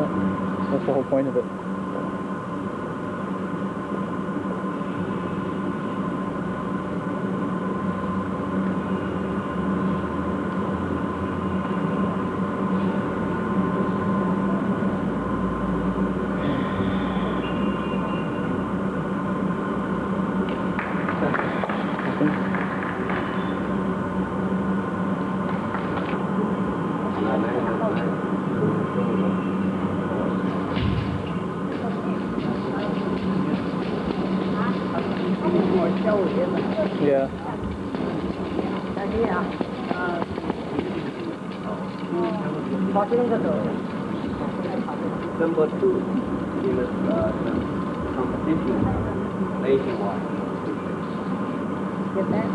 That's the whole point of it. Yeah. Number 2 in the competition nationwide. Get that?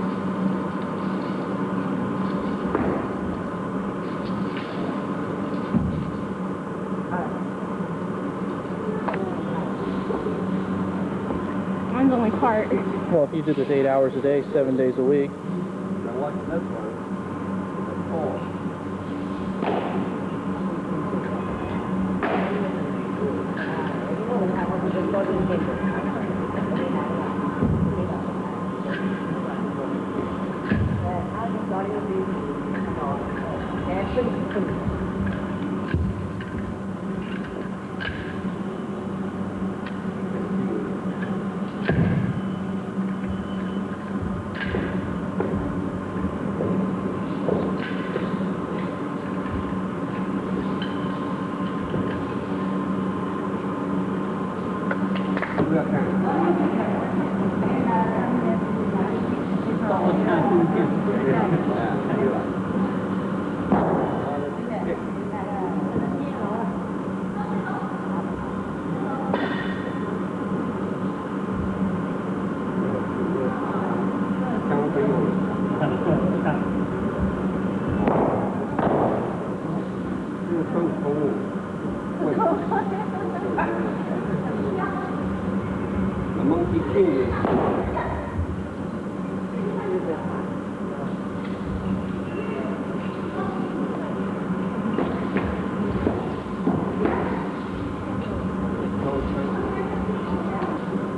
Mine's only part. Well, if you did it 8 hours a day, 7 days a week. Now watch this one.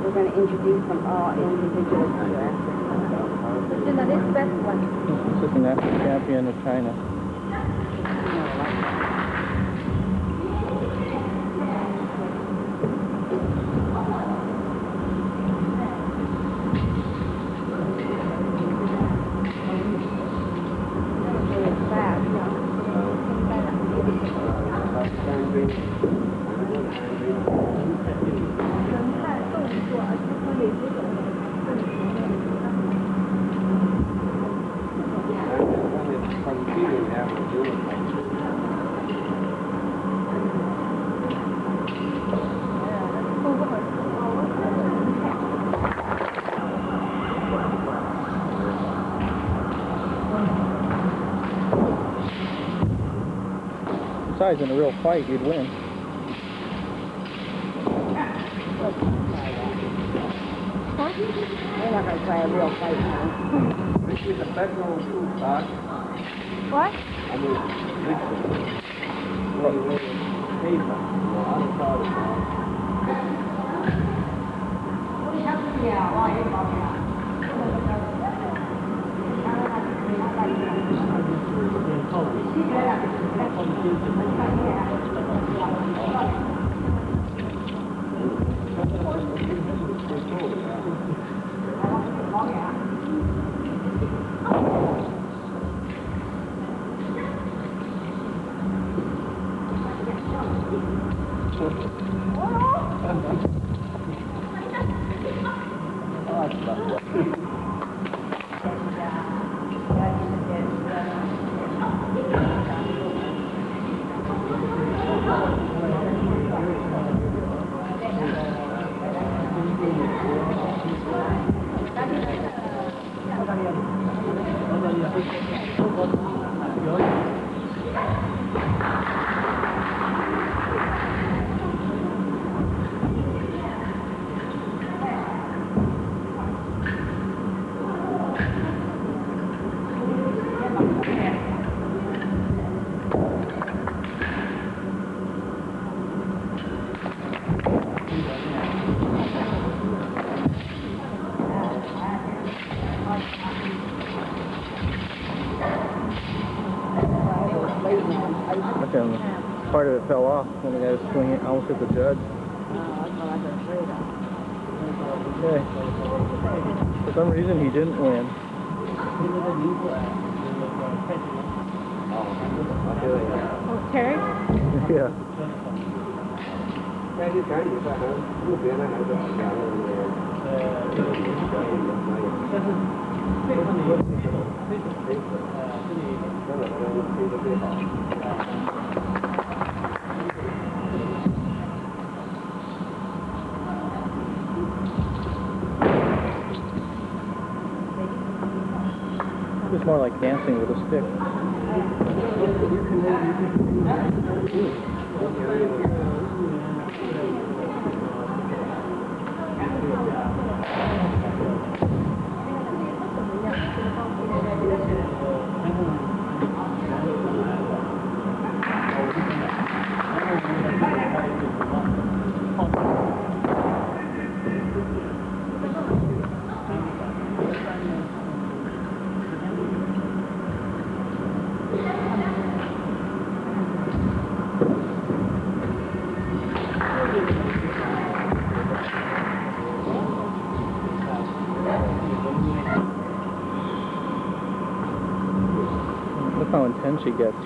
We're going to introduce them all individually to us. This is the best one. This is the national champion of China. Besides, in a real fight, you'd win. We're not going to try a real fight now. This is the background too, Doc. What? I mean, Richard. Paper. I'm sorry. back and part of it fell off when the guy was swinging, almost hit the judge. Okay. For some reason he didn't win. Oh, Terry? Yeah. 在这前比赛还目前呢还是2个这个但是这个呢有这种这个这里香港的推的最好。It's more like dancing with a stick. Look how intense she gets.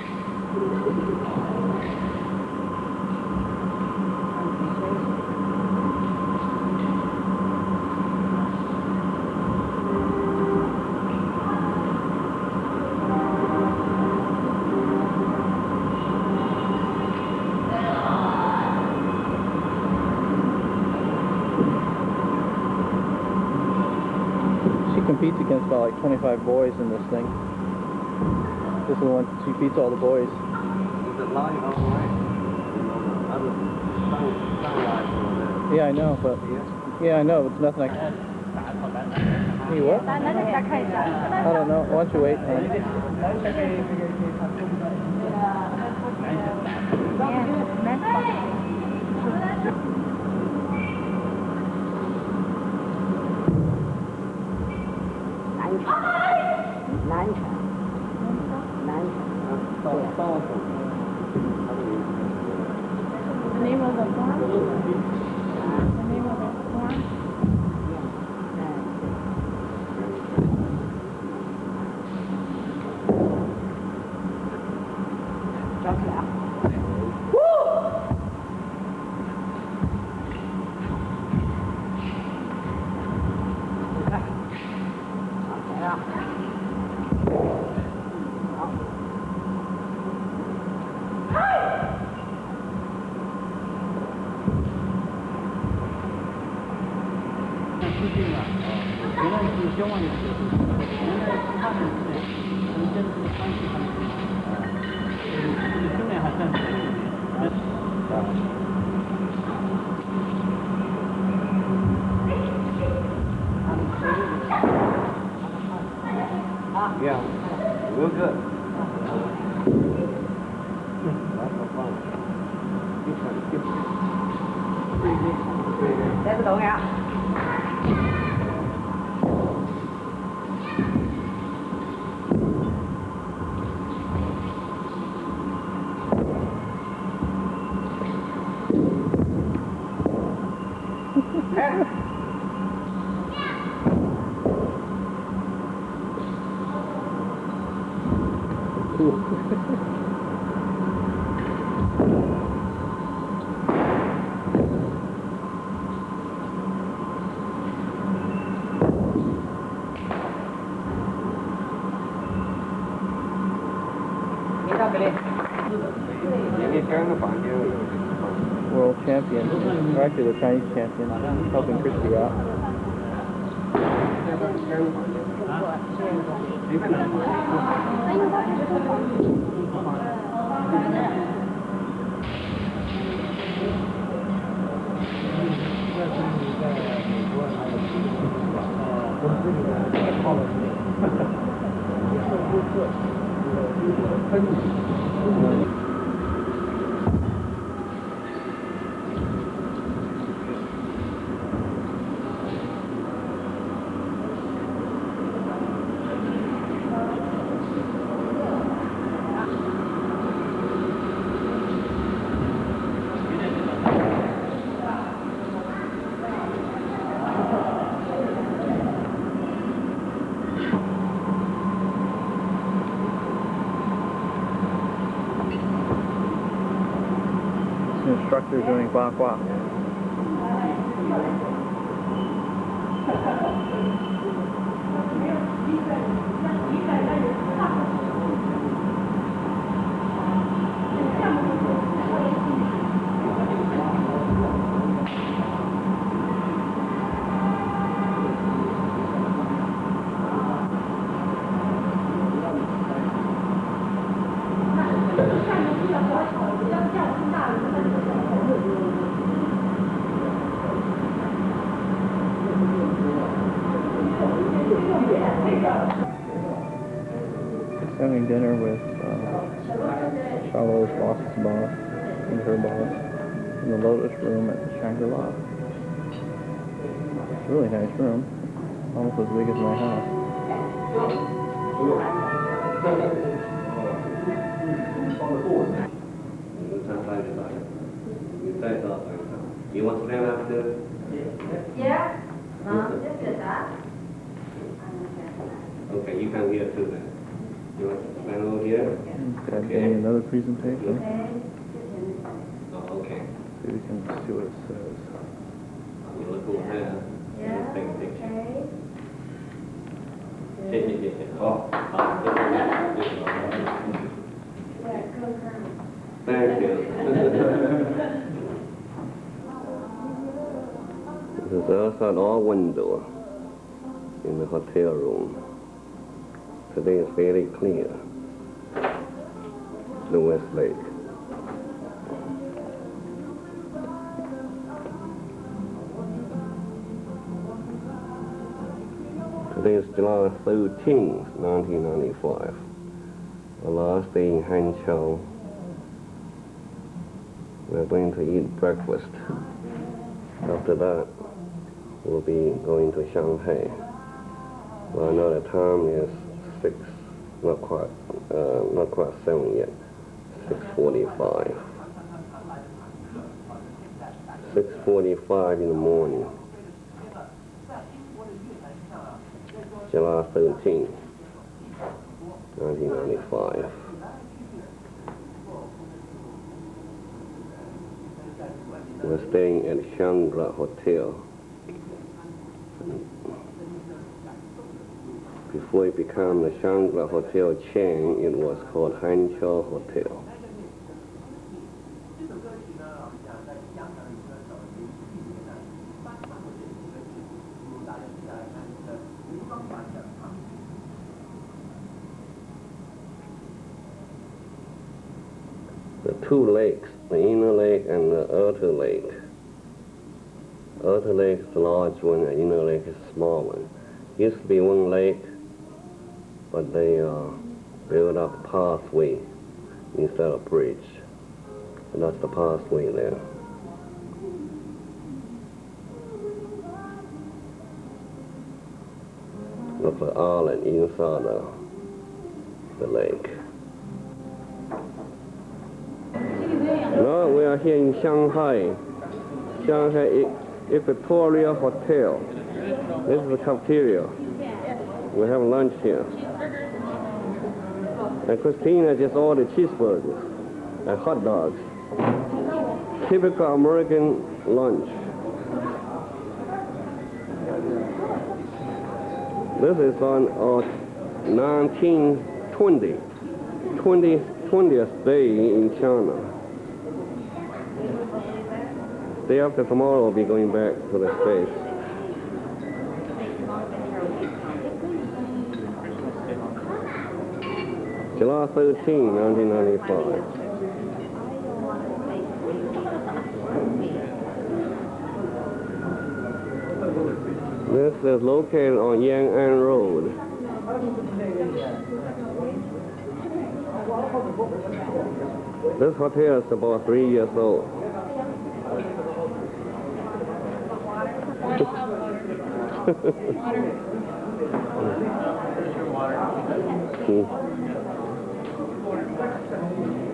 She competes against about like 25 boys in this thing. This is the one, she beats all the boys. Yeah, I know, but yeah, I know, it's nothing I can. Hey, what? I don't know. Why don't you wait? The name of the farm? The name of the farm? Yeah, real good. Lots of fun. Để tôi đổ nha. World champion, or actually the Chinese champion, helping Kristy out. instructor doing Bakwa. Having dinner with Charlotte's boss's boss and her boss in the Lotus room at the Shangri-La. It's a really nice room, almost as big as my house. You want to stand after? Yeah. Just did that. Okay, you come here too then. You want to stand over here? Okay, another presentation. Oh, okay. See if we can see what it says. You look over there. Yeah. Take a picture. Okay. Oh. Thank you. This is outside our window in the hotel room. Today is very clear. The West Lake. Today is July 13th, 1995. The last day in Hangzhou. We're going to eat breakfast. After that, we'll be going to Shanghai. Well, I know the time is 6, not quite 7 yet. 6:45. 6:45 in the morning. July 13th, 1995. We're staying at Shangri-La Hotel. Before it became the Shangri-La Hotel chain, it was called Hangzhou Hotel. The two lakes, the inner lake and the outer lake. Outer lake is the large one, the inner lake is the small one. Used to be one lake, but they built up a pathway instead of a bridge. And that's the pathway there. Looks like island inside the lake. Now we are here in Shanghai. Shanghai Equatoria Hotel. This is the cafeteria. We have lunch here. And Kristina just ordered cheeseburgers and hot dogs. Typical American lunch. This is on 20th day in China. Day after tomorrow, we'll be going back to the States. July 13, 1995. This is located on Yang'an Road. This hotel is about 3 years old.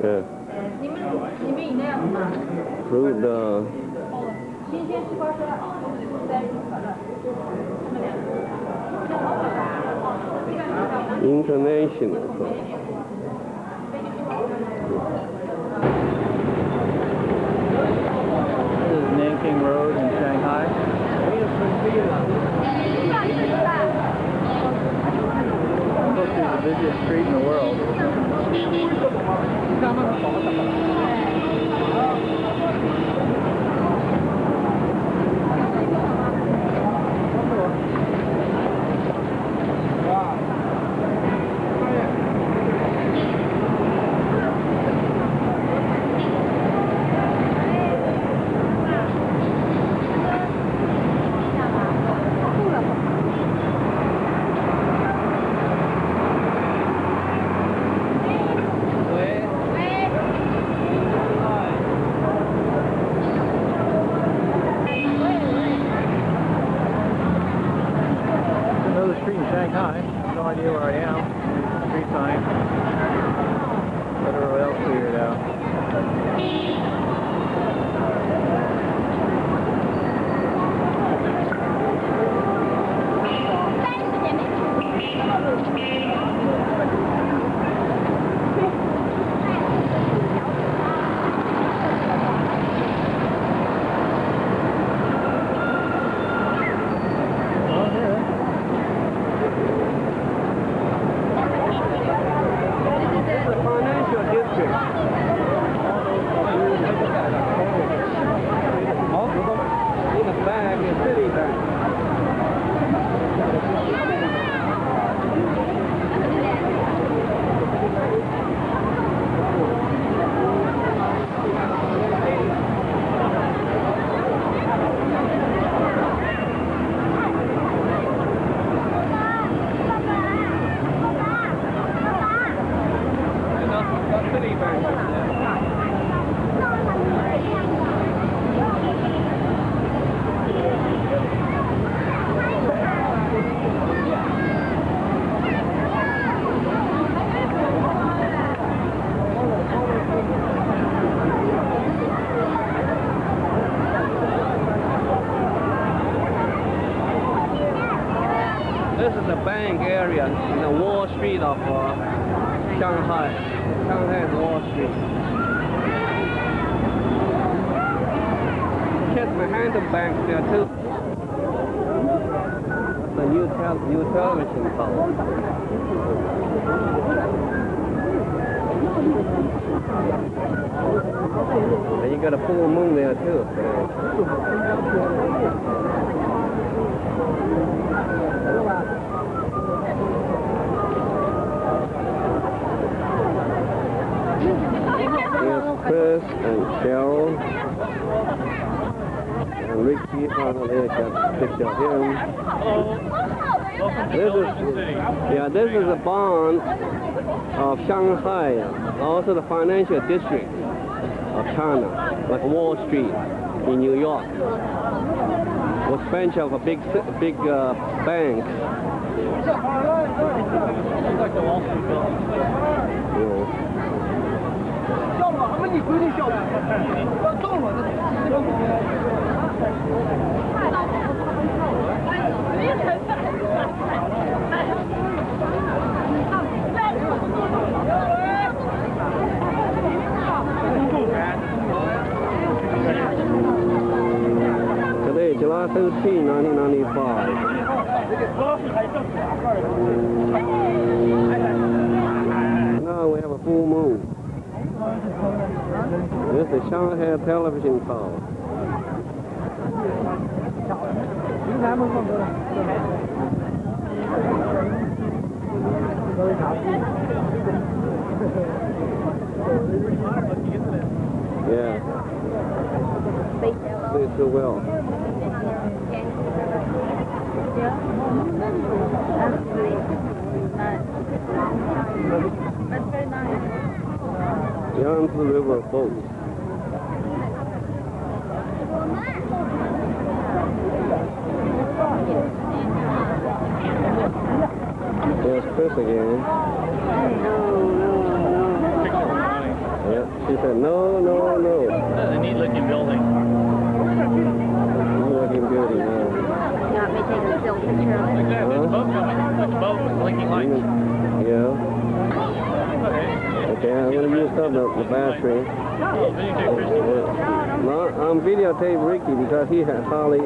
Yeah. Fruit, international. busiest street in the world. Street in Shanghai. I have no idea where I am. Street sign. Got everywhere else figured out. This is the bank area in the Wall Street of Shanghai. Shanghai's Wall Street. Check Manhattan Bank there too. The new television tower. And you got a full moon there too. Here's Chris and Cheryl and Ricky. They got a picture of him. This is a bond of Shanghai, also the financial district of China, like Wall Street in New York. Was a bunch of big banks. Looks like the Wall Street building. Today, July 13, 1995. Now we have a full moon. This is the Shanghai television tower. Yeah. See it too well. That's very nice. Yangtze River boat. There's Chris again. Yep, she said no. That's a neat looking building. Neat looking building, yeah. You want me to take a still picture of it? Look at that, there's a boat coming. There's a boat with blinking lights. Yeah. Okay. Okay, I'm going to use up the battery. Videotape Kristina. No, I'm videotape Ricky because he had hardly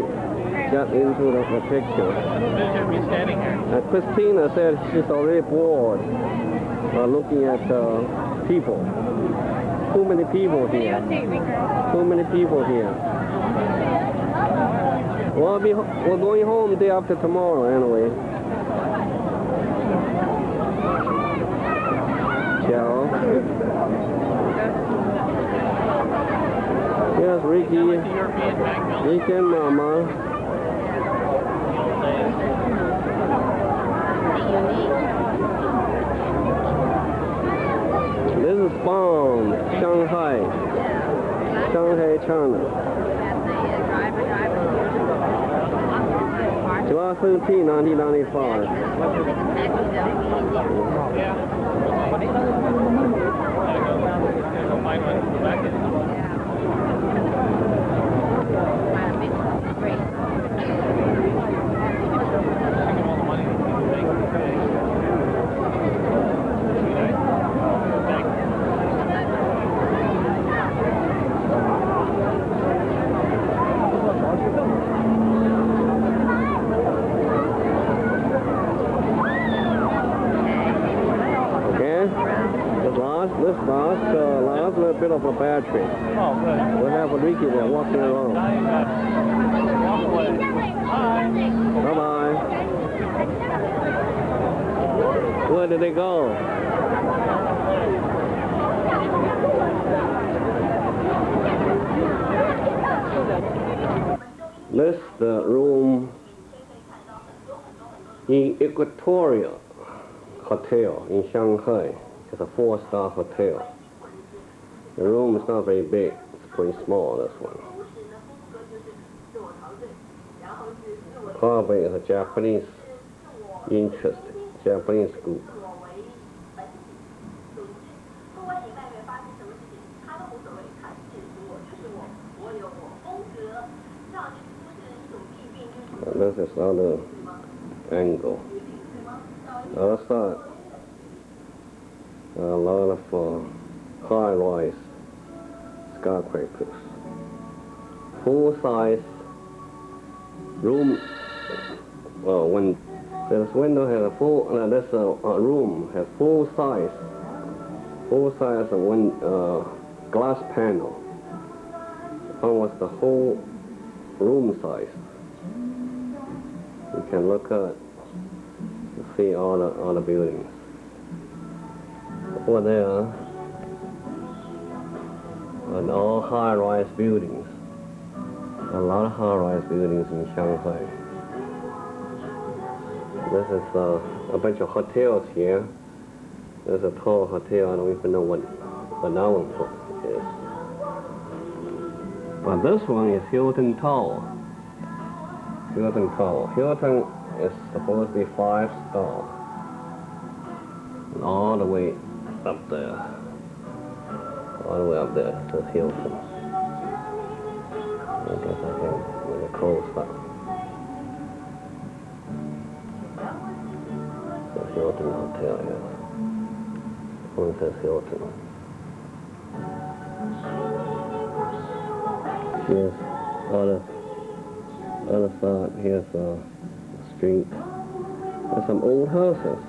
got into the picture. Videotape me standing here. Kristina said she's already bored. looking at people. Too many people here. Too many people here. We're going home day after tomorrow anyway. Ciao. Here's Ricky and Mama. This is Bond, Shanghai, China. July 13, 1995. Last little bit of a battery. Oh, good. We'll have a Ricky there walking around. Bye-bye. Where did they go? This is the room in Equatorial Hotel in Shanghai. It's a 4-star hotel. The room is not very big. It's pretty small, this one. Probably is a Japanese interest, Japanese group. And this is other angle. Other side. A lot of high-rise skyscrapers. Full-size room. Well, when this window has a full, this room has full-size glass panel. Almost the whole room size. You can look at, see all the buildings. Over there, and all high-rise buildings. A lot of high-rise buildings in Shanghai. This is a bunch of hotels here. There's a tall hotel. I don't even know what that one is. But this one is Hilton Tower. Hilton Tower. Hilton is supposed to be 5-star. All the way up there. All the way up there to Hilton. I guess I can really close that. So Hilton Hotel, yes. One says Hilton. Here's other side. Here's the street. There's some old houses.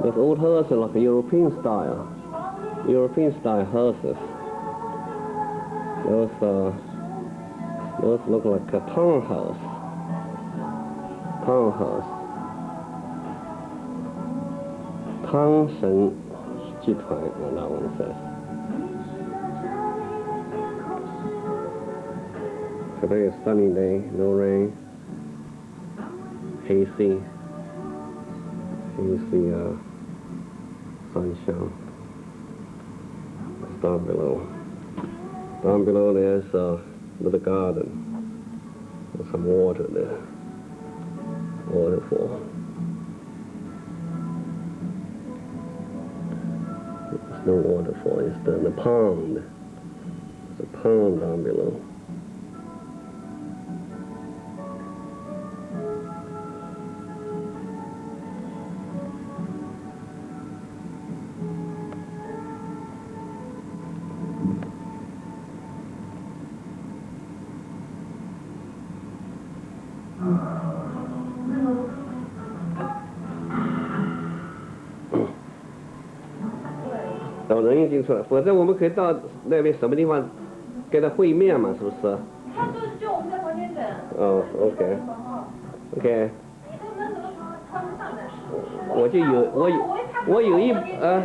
Those old houses are like a European style houses. Those look like a townhouse. Tangshen Jituan, that one says. Today is a sunny day, no rain. Hazy sunshine. It's down below. Down below there's a little garden. There's some water there. Waterfall. There's no waterfall, it's the pond. There's a pond down below. 哦，人已经出来，否则我们可以到那边什么地方跟他会面嘛，是不是？他就我们在房间等。哦 ，OK。OK。我就有我有一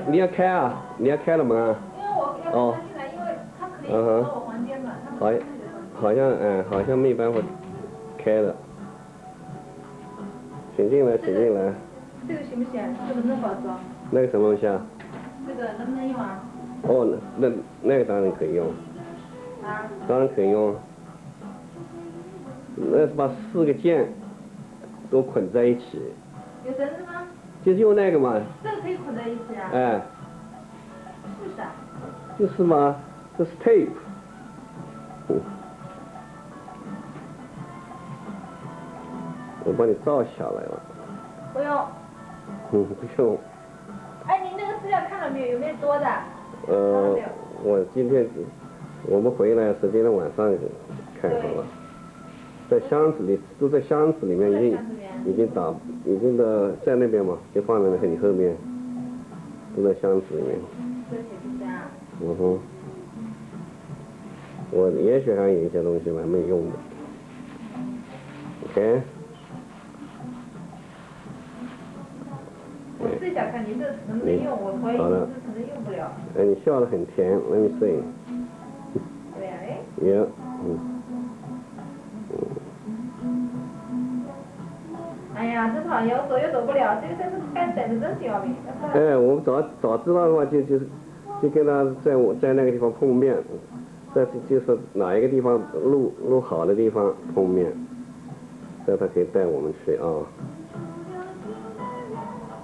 你要开啊？你要开了门啊？因为我要他进来，因为他可以到我房间嘛，好像没办法开了。请进来，请进来。这个行不行？这个能不能保装？那个什么东西啊？这个能不能用啊？哦，那个当然可以用。啊？当然可以用。那是把4个键都捆在一起。有绳子吗？就是用那个嘛。这个可以捆在一起啊？哎。是不是啊？就是嘛，这是 tape。我帮你照下来了。不用。不用。哎，你那个资料看了没有？有没有多的？我今天我们回来是今天晚上看好了，在箱子里都在箱子里面，已经的在那边嘛，就放在你后面，都在箱子里面。这写不下。我也许还有一些东西我还没用的。OK。我试一下看你这能不能用，我怀疑你这可能用不了。哎，你笑得很甜 ，Let me see。对呀，哎。Yeah。哎呀，真讨厌，我走也走不了，这个真是该等的真行啊，你。哎，我们早知道的话，就跟他在那个地方碰面，就是哪一个地方路好的地方碰面，这样他可以带我们去啊。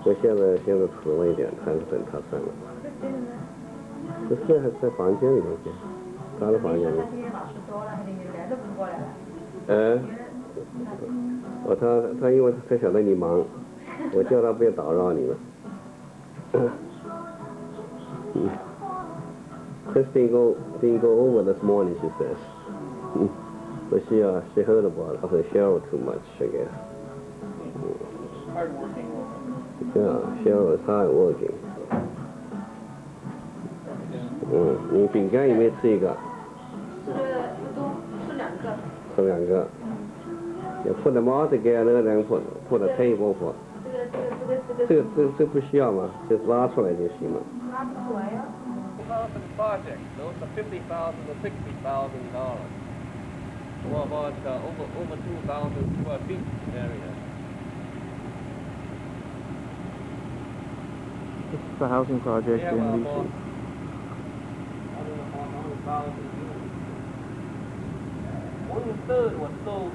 就现在迟了一点，还是等他上来。这现在还在房间里面去，他的房间里。今天老师多了，你来都不过来了。他因为他晓得你忙，我叫他不要打扰你了。Kristina didn't go over this morning, she says. But she heard about it. Also, Cheryl too much, I guess. Hard working woman. Yeah, Cheryl is hard working. 你饼干有没有吃一个？吃不多，吃2个。吃2个。You put them all together, then put a table for. 这不需要嘛，就拉出来就行了。拉不出来呀。Project, those are $50,000 to $60,000. Well, about over 2,000 square feet area. This is the housing project in DC. One-third was sold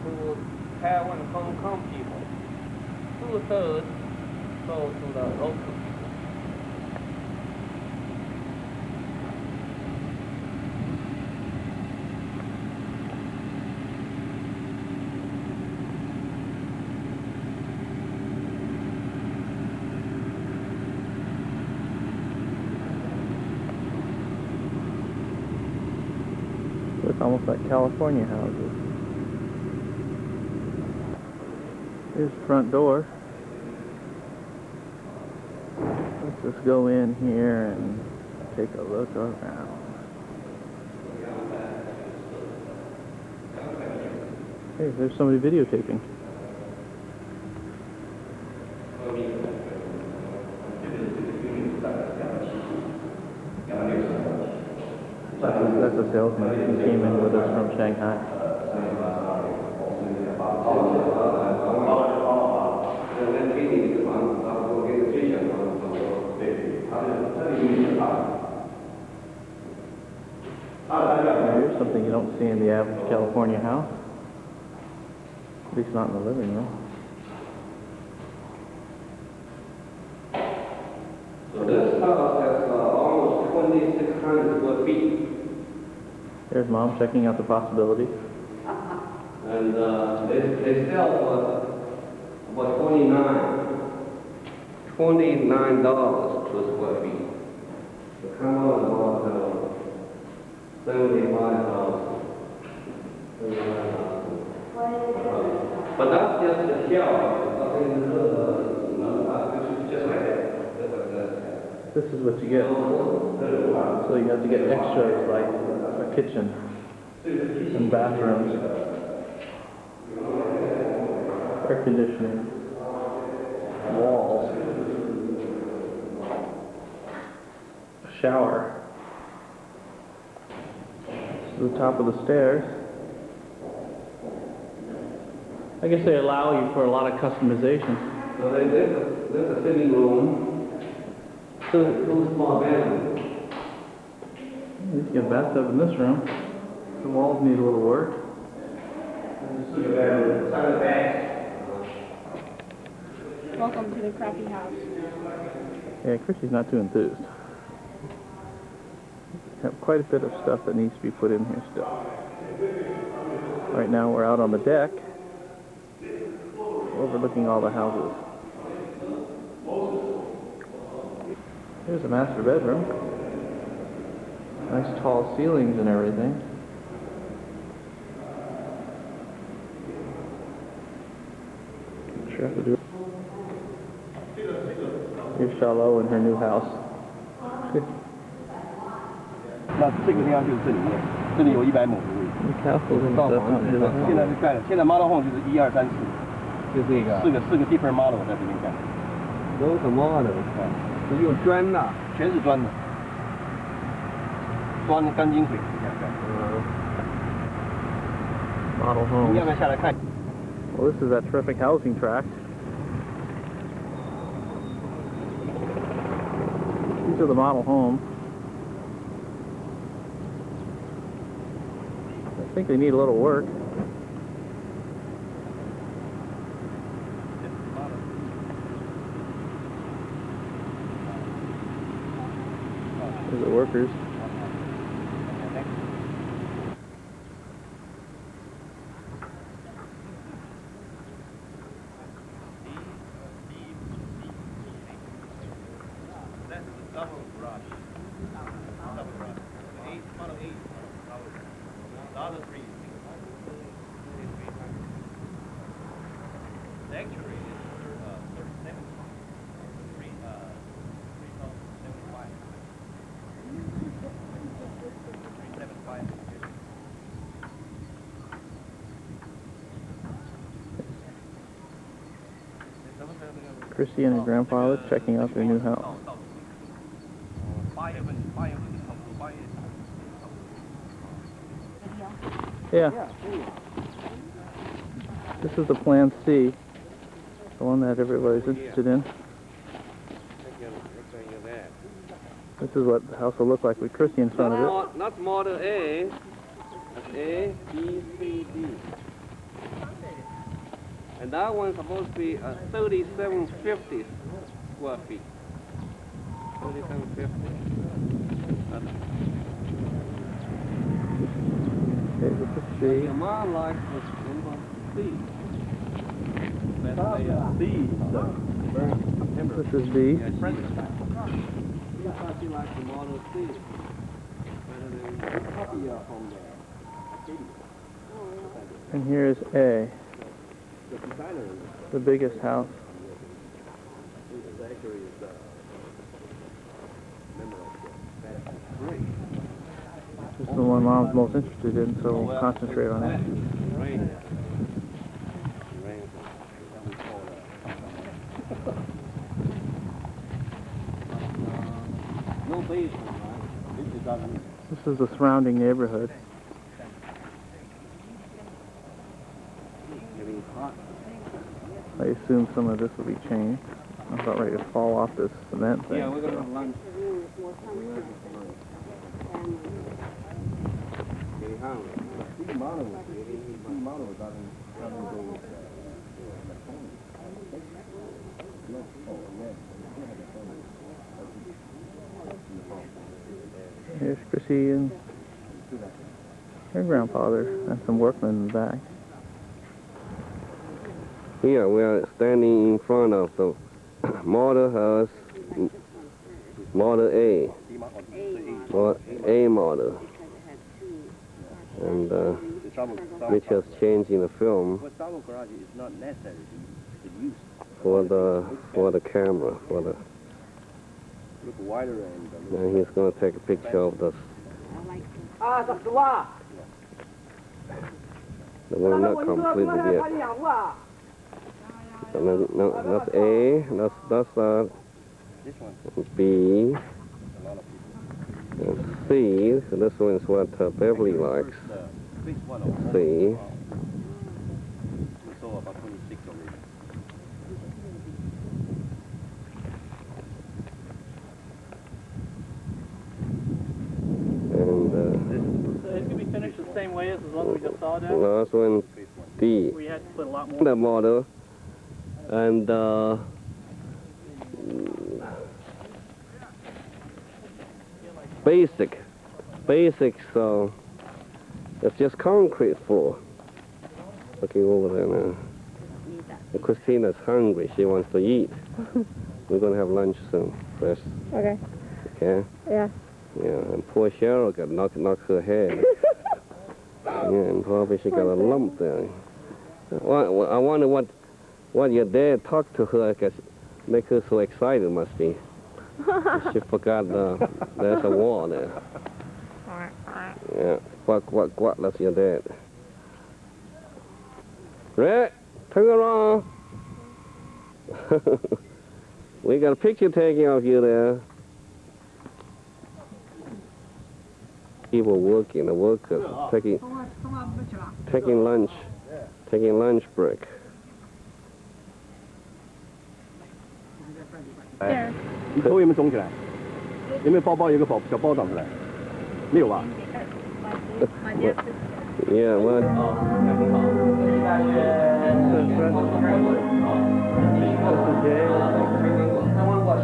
to Taiwan Hong Kong people. 2/3 sold to the local people. It's almost like California houses. Here's the front door. Let's just go in here and take a look around. Hey, there's somebody videotaping. That's a salesman. He came in with us from Shanghai. Here's something you don't see in the average California house. At least not in the living room. So this house has almost 2,600 square feet. There's Mom checking out the possibilities. And they sell for about $29 per square feet. So come on about 75,000. But that's just the shell. Nothing just like that. This is what you get. So you have to get extras like a kitchen and bathrooms, air conditioning, walls, a shower. This is the top of the stairs. I guess they allow you for a lot of customization. So there's a sitting room. Two small bedrooms. You get a bathtub in this room. The walls need a little work. Welcome to the crappy house. Yeah, Chrissy's not too enthused. Have quite a bit of stuff that needs to be put in here still. Right now we're out on the deck, overlooking all the houses. Here's a master bedroom. Nice tall ceilings and everything. Sure have to do it. Here's Charlotte in her new house. 那这个地方就是这里面，这里有100亩的位置。Castles and 到 stuff 房 on 子 here. 现在是盖了，现在 model home 就是1、2、3、4，就这个。四个 different model 在这边盖。都什么的？是用砖的，全是砖的，砖钢筋水泥这样盖。Model 你要 homes. 不要下来看？ Well, this is that terrific housing tract. These are the model homes. I think they need a little work. There's the workers. Chrissy and her grandfather checking out their new house. Yeah. This is the Plan C, the one that everybody's interested in. This is what the house will look like with Chrissy in front of it. That's model A. That's A, B, C, D. And that one's supposed to be 3750 square feet. 3750. Okay, this is C. The man likes this number C. This is B. She likes the model C. Better than copy from the And here is A, the biggest house. This is the one Mom's most interested in, so we'll concentrate on it. No basement, right? This is the surrounding neighborhood. I assume some of this will be changed. I'm about ready to fall off this cement thing. Yeah, we're going to lunch. Here's Chrissy and her grandfather and some workmen in the back. Here we are standing in front of the model house, model A, or A model, and which has changed in the film for the camera, for the Look wider and... And he's going to take a picture of the one not completed yet. So no, that's A, that's This one. B, A lot of people. and C. So this one is what Beverly likes. Big one C. we saw about 26 already. And It's going to be finished the same way as the one we just saw the now. last one, D. We had to put a lot more. The model. And basic, so it's just concrete floor. Looking over there now. And Kristina's hungry, she wants to eat. We're going to have lunch soon, first. Okay. Okay? Yeah. Yeah, and poor Cheryl got knocked her head. Yeah, and probably she got a lump there. Well, I wonder what your dad talked to her, because make her so excited must be. She forgot there's a wall there. Yeah, quack, that's your dad. Red, turn around. We got a picture taking of you there. People working, the workers taking lunch break. 你头有没有肿起来？有没有包包有个小包长出来？没有吧？ Yeah, well,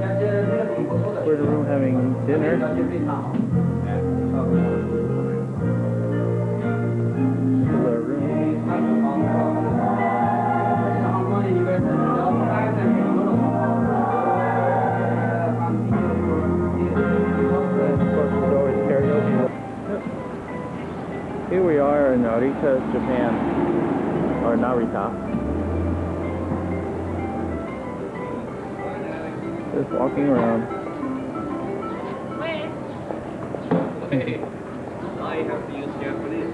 We're in the room having dinner. This is our room. And of course, there's always karaoke. Here we are in Narita, Japan, or Narita. Just walking around. hey, now you have to use Japanese.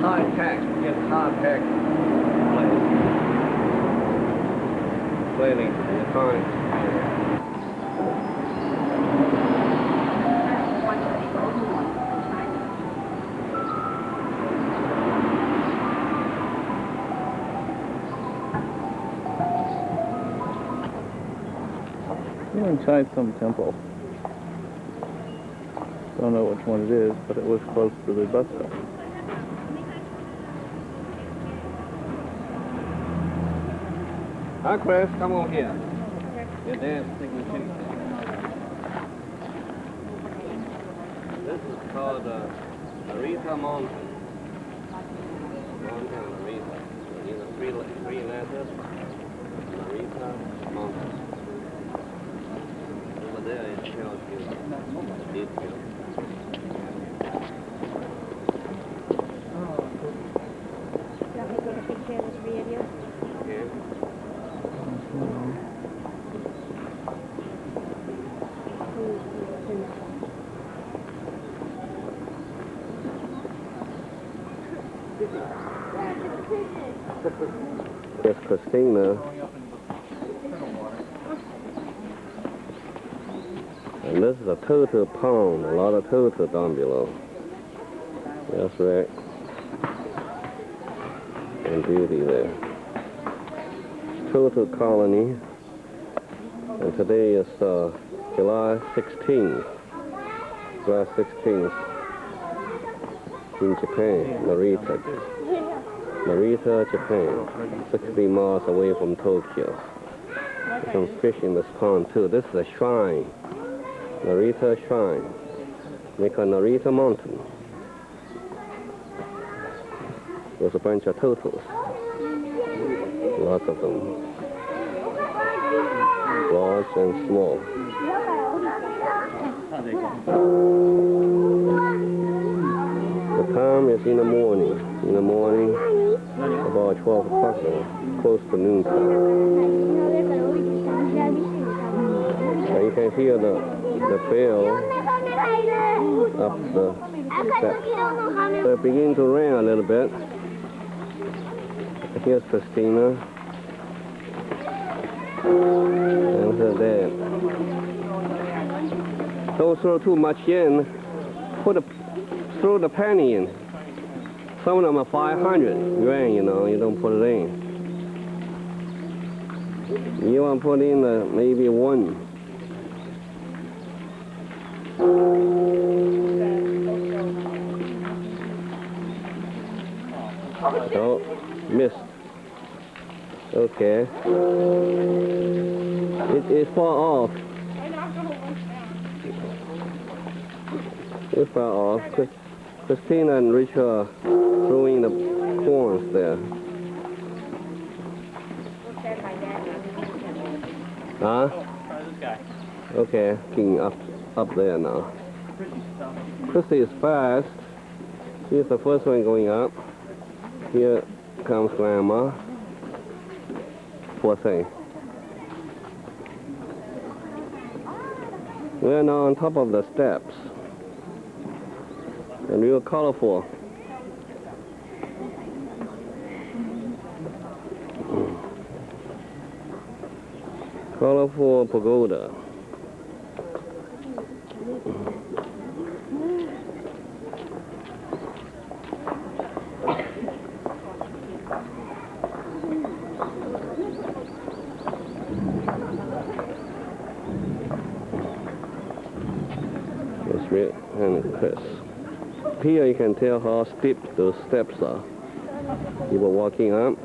High tech, get high tech. Planning, fine. We're inside some temple. Don't know which one it is, but it was close to the bus stop. Hi, Chris, come over here. Your dad's taking a picture. This is called Narita Mountain. Mountain Narita. These are three letters. Narita Mountain. Over there it tells you details. Okay. Here's Kristina. And this is a turtle pond, a lot of turtle down below. That's right. And beauty there. Turtle colony. And today is July 16th. July 16th in Japan, Narita. Narita, Japan. 60 miles away from Tokyo. Some fish in this pond too. This is a shrine. Narita Shrine. They call Narita Mountain. There's a bunch of turtles. Lots of them. Large and small. The time is in the morning. In the morning, about 12 o'clock now. close to noontime. And you can hear the bell up the steps. So it begins to rain a little bit. Here's Kristina. And her dad. Don't throw too much in. Throw the penny in. Some of them are 500 yuan, you know, you don't put it in. You want to put in maybe one. Oh, missed. Okay. It is far off. It's far off. Kristina and Richard are throwing the coins there. Huh? Okay, getting up there now. Christy is fast. She's the first one going up. Here comes Grandma. Poor thing. We're now on top of the steps. And real colorful. Colorful pagoda. It's Rick and Chris. Here you can tell how steep those steps are. People walking up.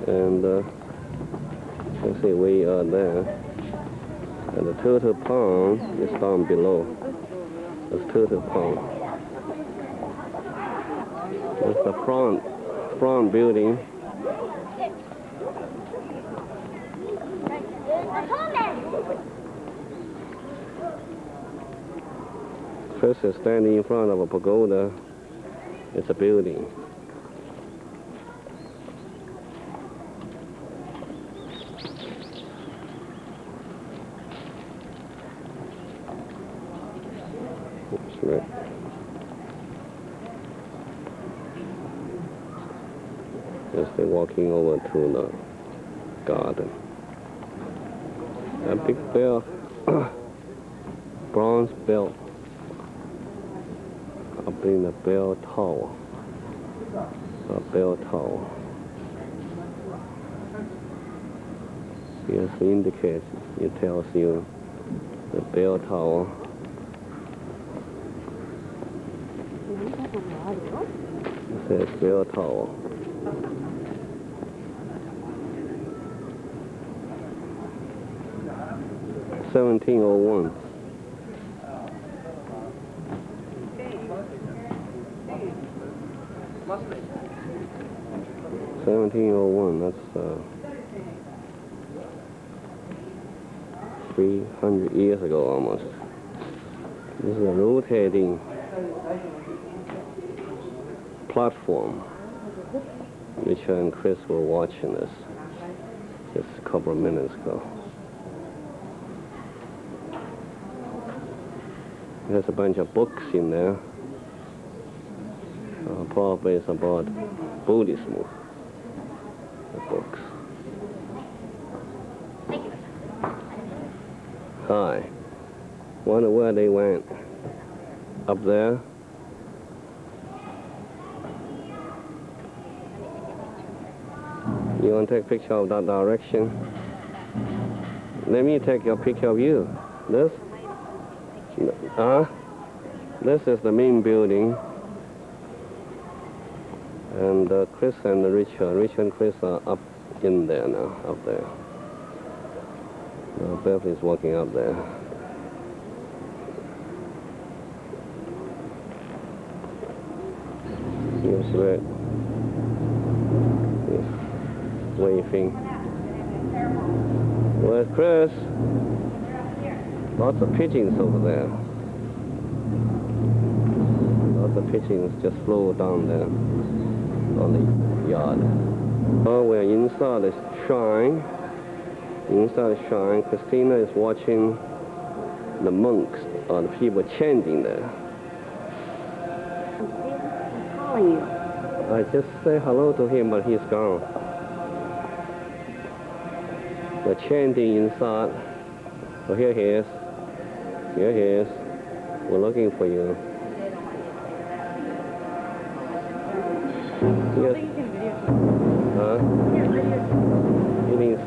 And let's see, we are there. And the turtle pond is down below. That's turtle pond. That's the front building. Chris is standing in front of a pagoda. It's a building. That's right. Yes, they're walking over to the garden. A big bell, bronze bell. Up in the bell tower. A bell tower. Here's the indicator. It tells you the bell tower. It says bell tower. $1701. 1701, that's 300 years ago almost. This is a rotating platform. Richard and Chris were watching this just a couple of minutes ago. There's a bunch of books in there. Probably it's about Buddhism. The books. Hi. Wonder where they went. Up there. You want to take a picture of that direction? Let me take your picture of you. This? This is the main building. And Chris and Richard and Chris are up in there now, up there. Now Beth is walking up there. Here's Red. He's waving. Where's Chris? Lots of pigeons over there. Lots of pigeons just flew down there. on the yard. Oh, we're inside the shrine. Inside the shrine, Kristina is watching the monks or the people chanting there. He's calling you. I just say hello to him, but he's gone. They're chanting inside. Oh, here he is. Here he is. We're looking for you. Yes. Huh? It is.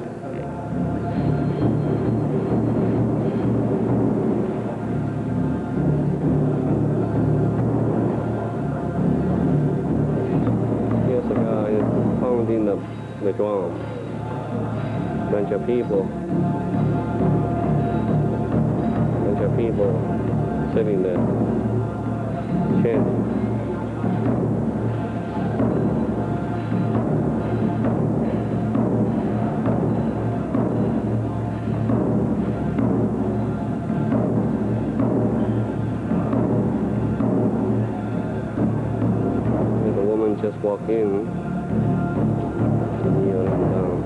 Here's a guy pounding the drum. Bunch of people sitting there chanting. The woman just walked in, kneeling down.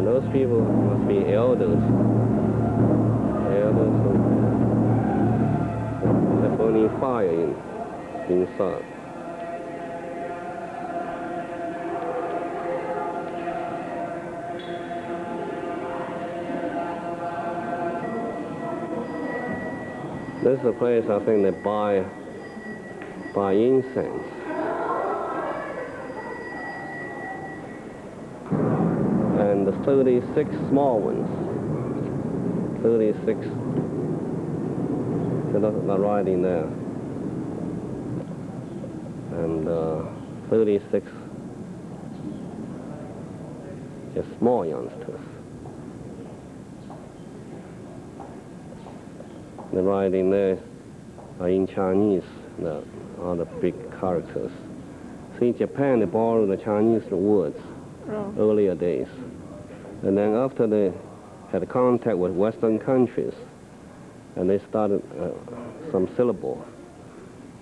Those people must be elders. They're burning fire inside. This is a place I think they buy incense. And the 36 small ones. 36. They're not writing there. And 36 just small youngsters. The writing there are in Chinese, all the big characters. See, in Japan, they borrowed the Chinese words earlier days. And then after they had contact with Western countries, and they started some syllables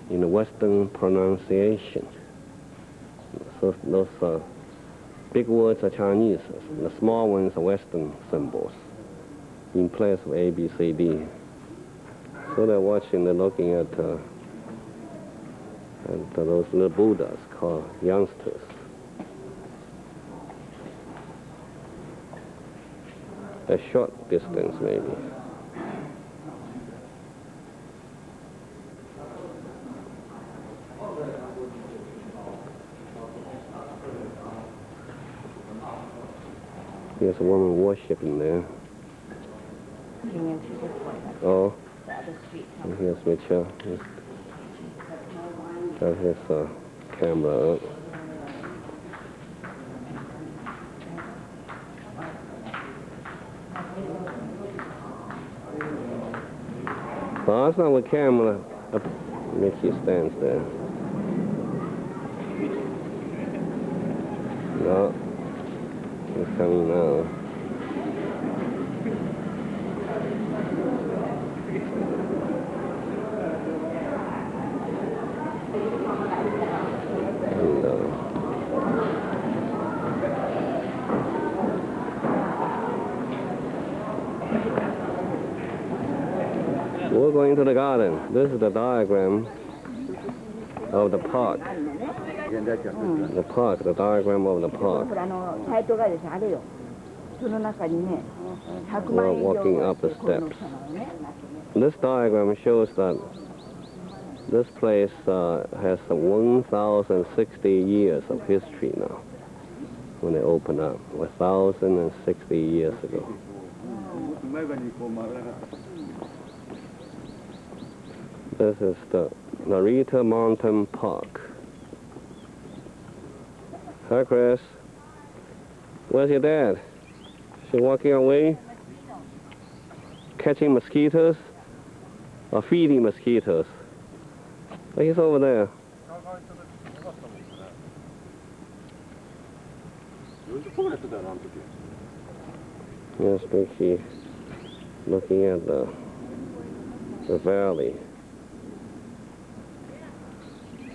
in the Western pronunciation. So those big words are Chinese. The small ones are Western symbols in place of A, B, C, D. So they're watching, they're looking at those little Buddhas called youngsters. A short distance, maybe. There's a woman worshiping there. Oh, and here's Mitchell. He's got his camera up. Oh, that's not with camera. Mickey stands there. No, he's coming now. We're going to the garden. This is the diagram of the park. The park, the diagram of the park. We're walking up the steps. This diagram shows that this place has 1,060 years of history now when it opened up, 1,060 years ago. This is the Narita Mountain Park. Hi, Chris. Where's your dad? Is he walking away? Catching mosquitoes? Or feeding mosquitoes? Oh, he's over there. Yes, we keep looking at the valley.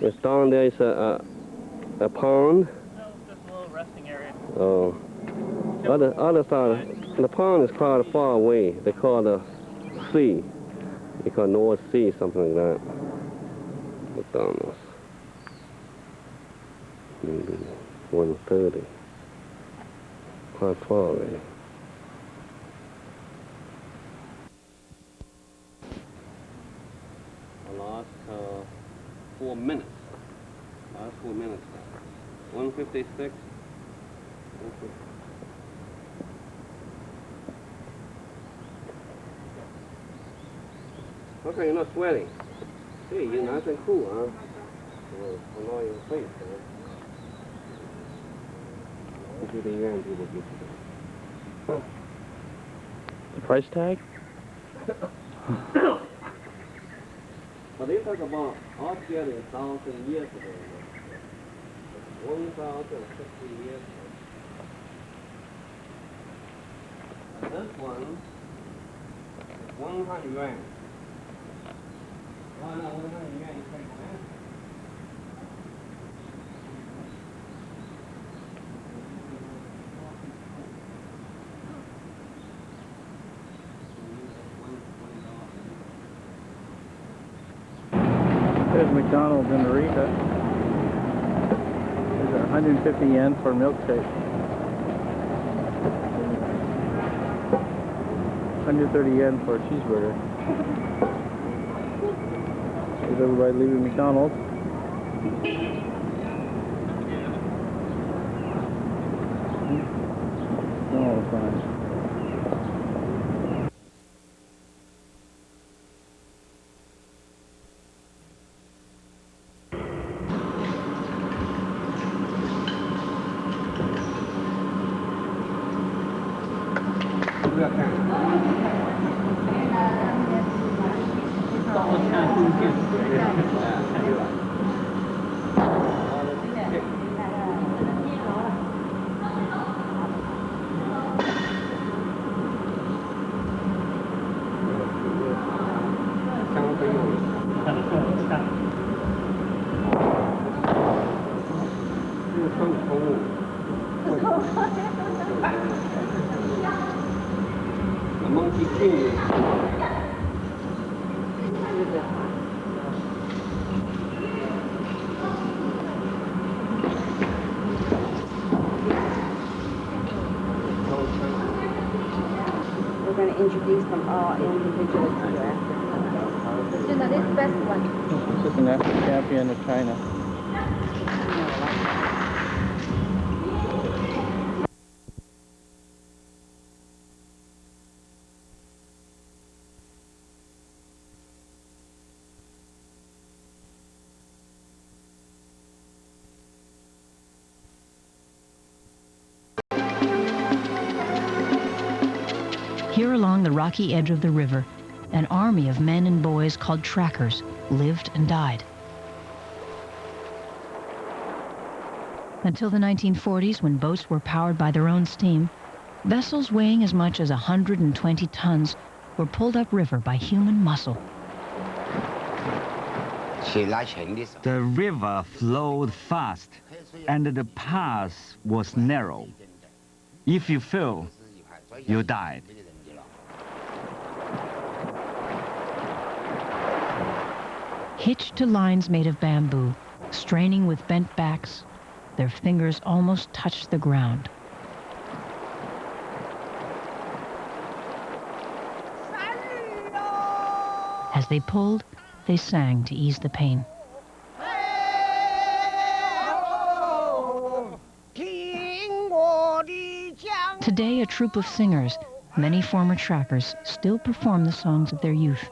It's down there is a pond. No, just a little resting area. Oh, other side, the pond is quite far away. They call the sea. They call North Sea, something like that. McDonald's. Maybe 1:30. Quite far away. I lost 4 minutes. Last 4 minutes. 1:56. Okay, you're not sweating. Hey, you're nice and cool, huh? Well, annoy your face, huh? The price tag? But they talk about altogether 1,000 years ago. 1,060 years ago. And this one is 100 yuan. Oh, no, 100 yuan is right there. There's McDonald's in Narita. There's 150 yen for a milkshake. 130 yen for a cheeseburger. Is everybody leaving McDonald's? Oh, fine. The monkey king. We're going to introduce them all individually to you after. Kristina, this best one. This is an African champion of China. Here along the rocky edge of the river, an army of men and boys called trackers lived and died. Until the 1940s, when boats were powered by their own steam, vessels weighing as much as 120 tons were pulled upriver by human muscle. The river flowed fast, and the path was narrow. If you fell, you died. Hitched to lines made of bamboo, straining with bent backs, their fingers almost touched the ground. As they pulled, they sang to ease the pain. Today, a troupe of singers, many former trackers, still perform the songs of their youth.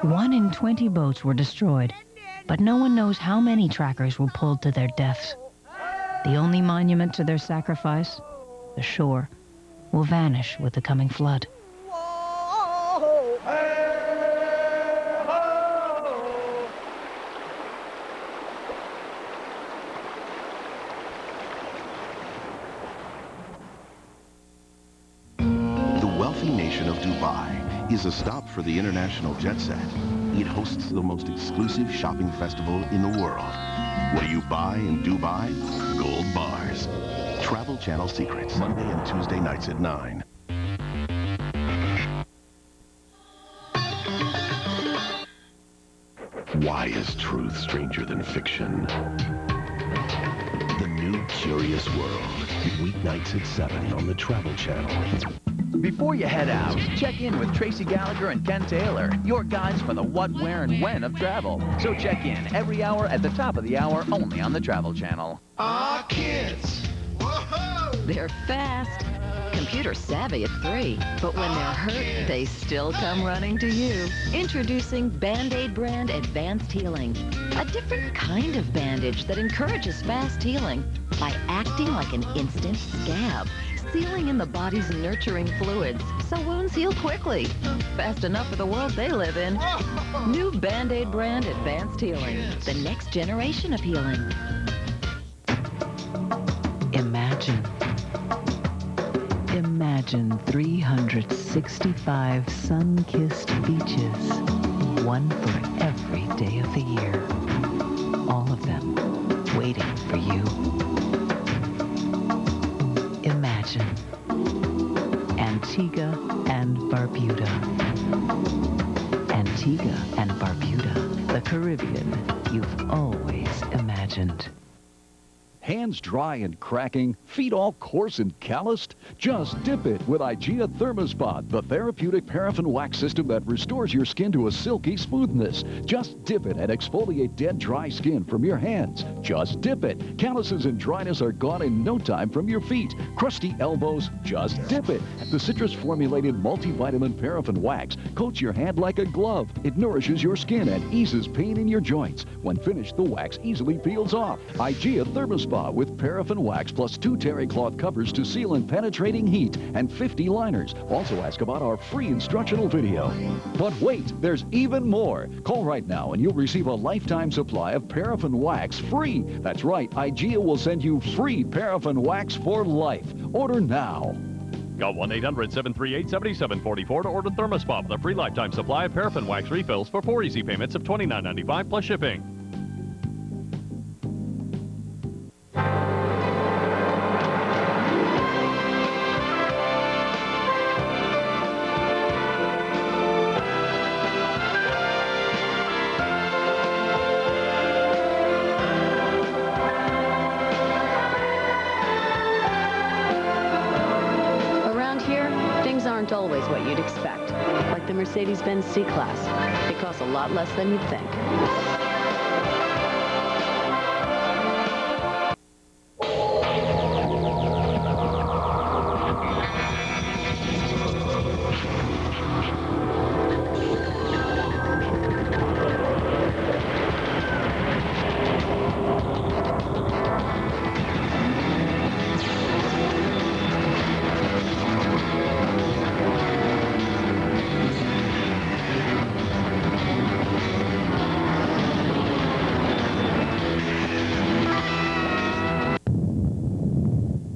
One in 20 boats were destroyed, but no one knows how many trackers were pulled to their deaths. The only monument to their sacrifice, the shore, will vanish with the coming flood. Dubai is a stop for the international jet set. It hosts the most exclusive shopping festival in the world. What do you buy in Dubai? Gold bars. Travel Channel Secrets, Monday and Tuesday nights at 9. Why is truth stranger than fiction? The New Curious World, weeknights at 7 on the Travel Channel. Before you head out, check in with Tracy Gallagher and Ken Taylor, your guides for the what, where, and when of travel. So check in every hour at the top of the hour, only on the Travel Channel. Ah, kids! Whoa-ho! They're fast, computer savvy at 3, but when they're hurt, they still come running to you. Introducing Band-Aid brand Advanced Healing, a different kind of bandage that encourages fast healing by acting like an instant scab, sealing in the body's nurturing fluids so wounds heal quickly. Fast enough for the world they live in. New Band-Aid brand Advanced Healing, the next generation of healing. Imagine 365 sun-kissed beaches, one for every day of the year. All of them waiting for you. Imagine Antigua and Barbuda. Antigua and Barbuda, the Caribbean you've always imagined. Hands dry and cracking, feet all coarse and calloused? Just dip it with IGEA Thermospot, the therapeutic paraffin wax system that restores your skin to a silky smoothness. Just dip it and exfoliate dead, dry skin from your hands. Just dip it. Calluses and dryness are gone in no time from your feet. Crusty elbows? Just dip it. The citrus-formulated multivitamin paraffin wax coats your hand like a glove. It nourishes your skin and eases pain in your joints. When finished, the wax easily peels off. IGEA Thermospot with paraffin wax plus 2 terry cloth covers to seal in penetrating heat and 50 liners. Also ask about our free instructional video. But wait, there's even more. Call right now and you'll receive a lifetime supply of paraffin wax free. That's right, IGEA will send you free paraffin wax for life. Order now. Call 1-800-738-7744 to order Thermospot with a free lifetime supply of paraffin wax refills for 4 easy payments of $29.95 plus shipping. Aren't always what you'd expect, like the Mercedes-Benz C-Class. They cost a lot less than you'd think.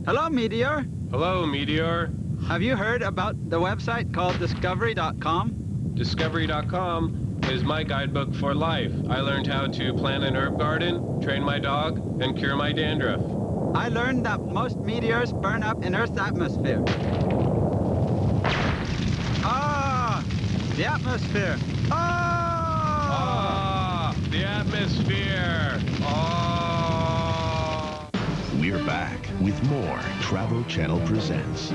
Hello, Meteor. Hello, Meteor. Have you heard about the website called Discovery.com? Discovery.com is my guidebook for life. I learned how to plant an herb garden, train my dog, and cure my dandruff. I learned that most meteors burn up in Earth's atmosphere. Ah! The atmosphere! Ah! Ah! The atmosphere! Ah! We're back with more Travel Channel Presents.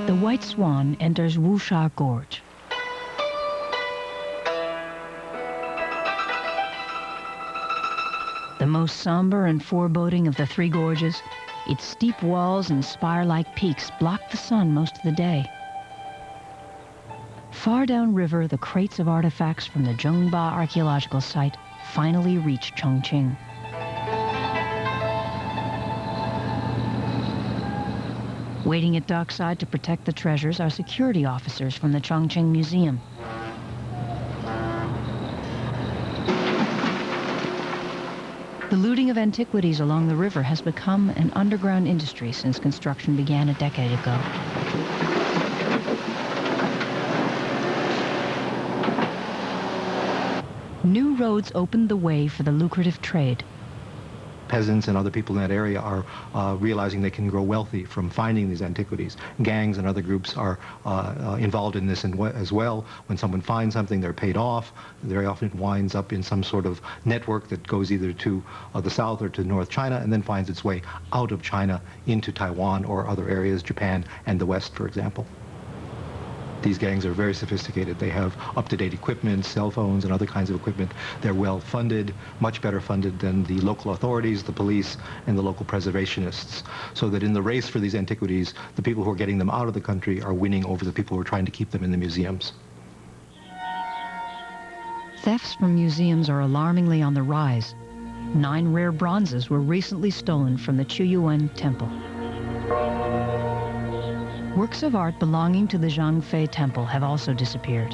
The White Swan enters Wusha Gorge. The most somber and foreboding of the three gorges, its steep walls and spire-like peaks block the sun most of the day. Far downriver, the crates of artifacts from the Zhengba archaeological site finally reach Chongqing. Waiting at dockside to protect the treasures are security officers from the Chongqing Museum. The looting of antiquities along the river has become an underground industry since construction began a decade ago. New roads opened the way for the lucrative trade. Peasants and other people in that area are realizing they can grow wealthy from finding these antiquities. Gangs and other groups are involved in this as well. When someone finds something, they're paid off. Very often it winds up in some sort of network that goes either to the south or to North China and then finds its way out of China into Taiwan or other areas, Japan and the West, for example. These gangs are very sophisticated. They have up-to-date equipment, cell phones, and other kinds of equipment. They're well funded, much better funded than the local authorities, the police, and the local preservationists. So that in the race for these antiquities, the people who are getting them out of the country are winning over the people who are trying to keep them in the museums. Thefts from museums are alarmingly on the rise. 9 rare bronzes were recently stolen from the Chuyuan Temple. Works of art belonging to the Zhangfei Temple have also disappeared.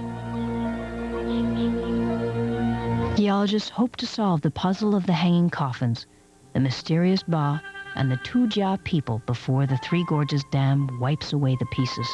Archaeologists hope to solve the puzzle of the hanging coffins, the mysterious Ba, and the Tujia people before the Three Gorges Dam wipes away the pieces.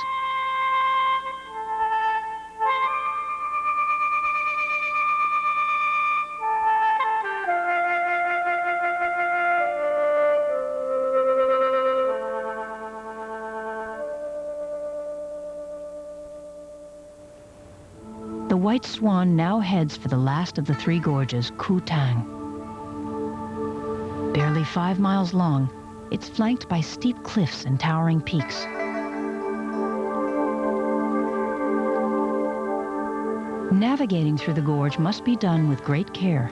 The White Swan now heads for the last of the Three Gorges, Kutang. Barely 5 miles long, it's flanked by steep cliffs and towering peaks. Navigating through the gorge must be done with great care.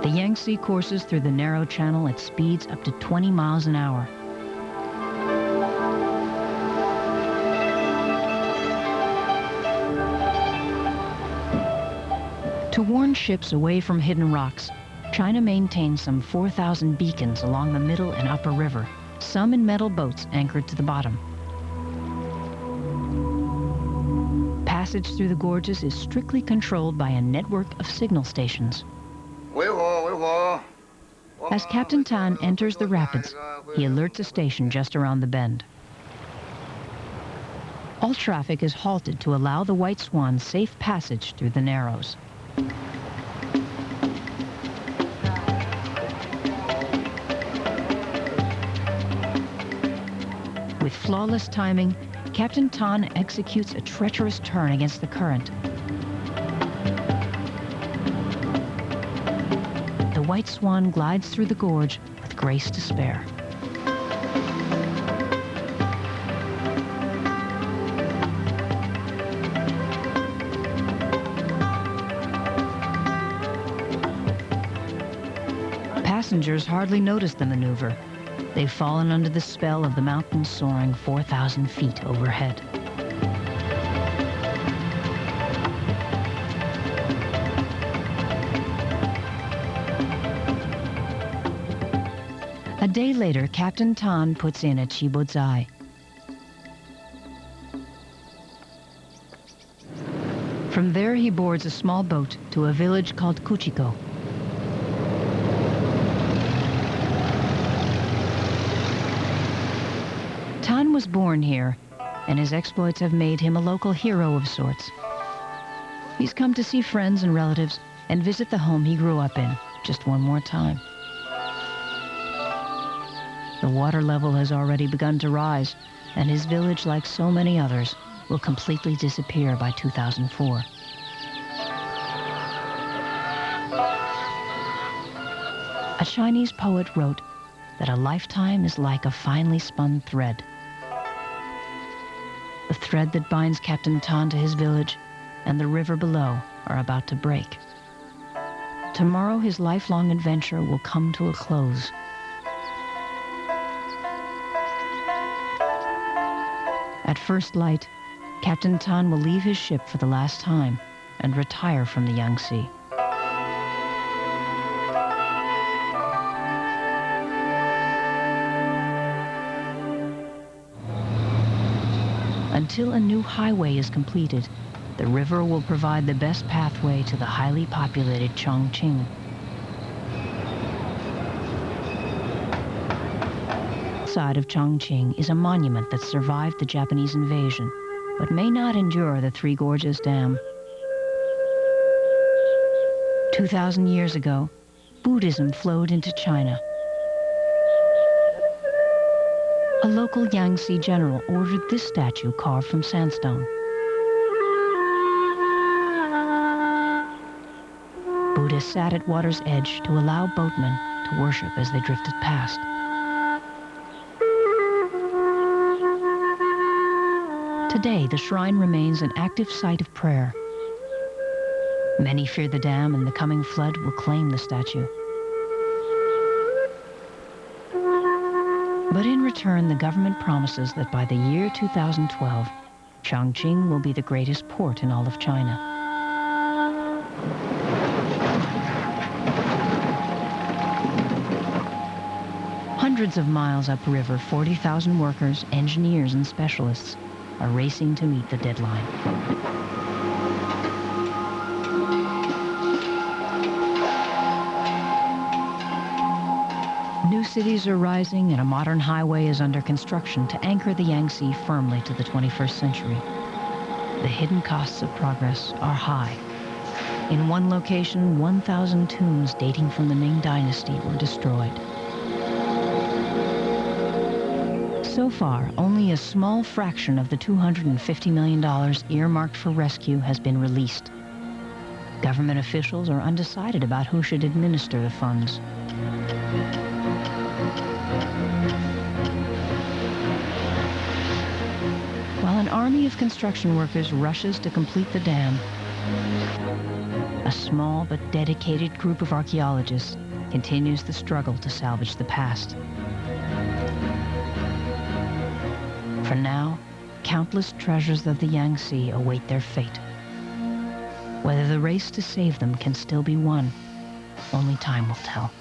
The Yangtze courses through the narrow channel at speeds up to 20 miles an hour. To warn ships away from hidden rocks, China maintains some 4,000 beacons along the middle and upper river, some in metal boats anchored to the bottom. Passage through the gorges is strictly controlled by a network of signal stations. As Captain Tan enters the rapids, he alerts a station just around the bend. All traffic is halted to allow the White Swan safe passage through the Narrows. With flawless timing, Captain Tan executes a treacherous turn against the current. The White Swan glides through the gorge with grace to spare. Passengers hardly notice the maneuver. They've fallen under the spell of the mountain soaring 4,000 feet overhead. A day later, Captain Tan puts in at Chibozai. From there, he boards a small boat to a village called Kuchiko. Tan was born here, and his exploits have made him a local hero of sorts. He's come to see friends and relatives and visit the home he grew up in just one more time. The water level has already begun to rise, and his village, like so many others, will completely disappear by 2004. A Chinese poet wrote that a lifetime is like a finely spun thread. The thread that binds Captain Tan to his village and the river below are about to break. Tomorrow, his lifelong adventure will come to a close. At first light, Captain Tan will leave his ship for the last time and retire from the Yangtze. Until a new highway is completed, the river will provide the best pathway to the highly populated Chongqing. Outside of Chongqing is a monument that survived the Japanese invasion, but may not endure the Three Gorges Dam. 2,000 years ago, Buddhism flowed into China. A local Yangtze general ordered this statue carved from sandstone. Buddha sat at water's edge to allow boatmen to worship as they drifted past. Today, the shrine remains an active site of prayer. Many fear the dam and the coming flood will claim the statue. But in return, the government promises that by the year 2012, Chongqing will be the greatest port in all of China. Hundreds of miles upriver, 40,000 workers, engineers, and specialists are racing to meet the deadline. New cities are rising and a modern highway is under construction to anchor the Yangtze firmly to the 21st century. The hidden costs of progress are high. In one location, 1,000 tombs dating from the Ming Dynasty were destroyed. So far, only a small fraction of the $250 million earmarked for rescue has been released. Government officials are undecided about who should administer the funds. While an army of construction workers rushes to complete the dam, a small but dedicated group of archaeologists continues the struggle to salvage the past. For now, countless treasures of the Yangtze await their fate. Whether the race to save them can still be won, only time will tell.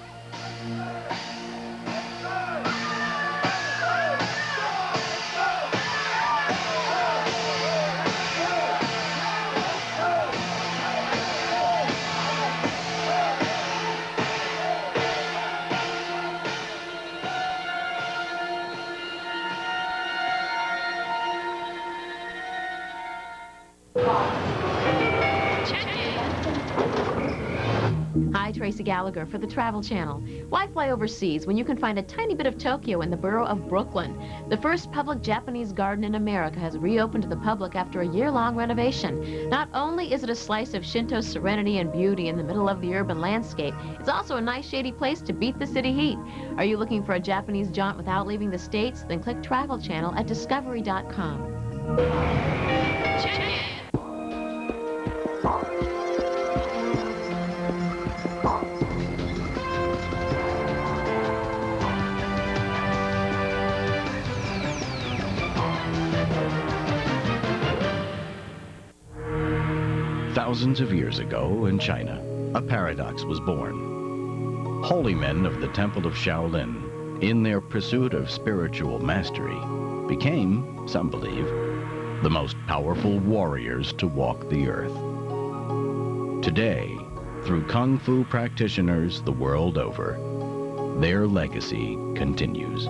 Hi, Tracy Gallagher for the Travel Channel. Why fly overseas when you can find a tiny bit of Tokyo in the borough of Brooklyn? The first public Japanese garden in America has reopened to the public after a year-long renovation. Not only is it a slice of Shinto serenity and beauty in the middle of the urban landscape, it's also a nice shady place to beat the city heat. Are you looking for a Japanese jaunt without leaving the States? Then click Travel Channel at discovery.com. Thousands of years ago in China, a paradox was born. Holy men of the Temple of Shaolin, in their pursuit of spiritual mastery, became, some believe, the most powerful warriors to walk the earth. Today, through KunFu practitioners the world over, their legacy continues.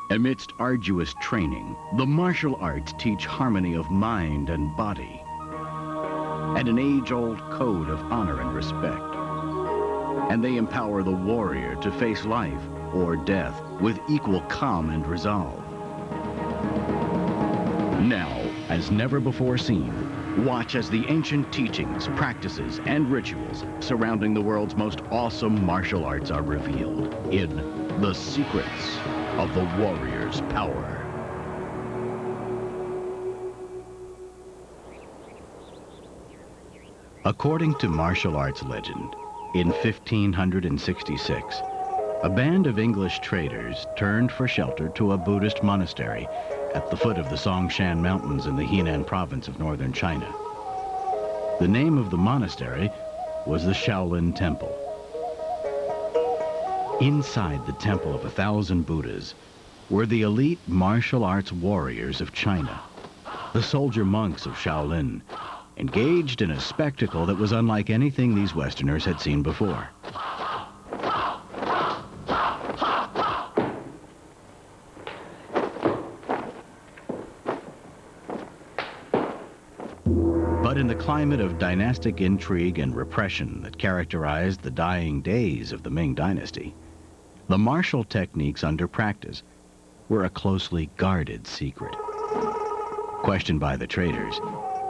Amidst arduous training, the martial arts teach harmony of mind and body, and an age-old code of honor and respect. And they empower the warrior to face life or death with equal calm and resolve. Now, as never before seen, watch as the ancient teachings, practices, and rituals surrounding the world's most awesome martial arts are revealed in The Secrets of the Warrior's Power. According to martial arts legend, in 1566, a band of English traders turned for shelter to a Buddhist monastery at the foot of the Songshan Mountains in the Henan province of northern China. The name of the monastery was the Shaolin Temple. Inside the Temple of 1,000 Buddhas were the elite martial arts warriors of China, the soldier monks of Shaolin, engaged in a spectacle that was unlike anything these Westerners had seen before. But in the climate of dynastic intrigue and repression that characterized the dying days of the Ming Dynasty, the martial techniques under practice were a closely guarded secret. Questioned by the traders,